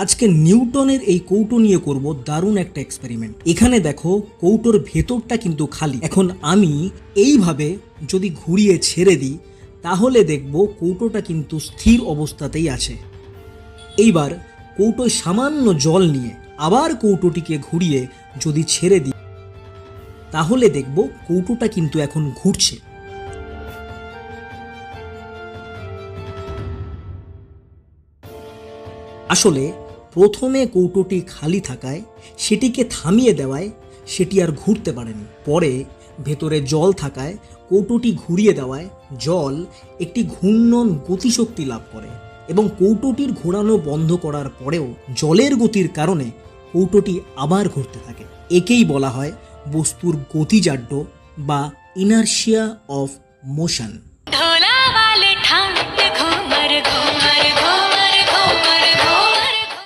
আজকে নিউটনের এই কৌটো নিয়ে করব দারুণ একটা এক্সপেরিমেন্ট। এখানে দেখো কৌটোর ভেতরটা কিন্তু খালি। এখন আমি এইভাবে যদি ঘুরিয়ে ছেড়ে দিই তাহলে দেখব কৌটোটা কিন্তু স্থির অবস্থাতেই আছে। এইবার কৌটোয় সামান্য জল নিয়ে আবার কৌটোটিকে ঘুরিয়ে যদি ছেড়ে দিই তাহলে দেখব কৌটোটা কিন্তু এখন ঘুরছে। আসলে প্রথমে কৌটোটি খালি থাকায় সেটিকে থামিয়ে দেওয়ায় সেটি আর ঘুরতে পারেনি। পরে ভেতরে জল থাকায় কৌটোটি ঘুরিয়ে দেওয়ায় জল একটি ঘূর্ণন গতিশক্তি লাভ করে এবং কৌটোটির ঘোরানো বন্ধ করার পরেও জলের গতির কারণে কৌটোটি আবার ঘুরতে থাকে। একেই বলা হয় বস্তুর গতিজাড্য বা ইনারশিয়া অফ মোশন।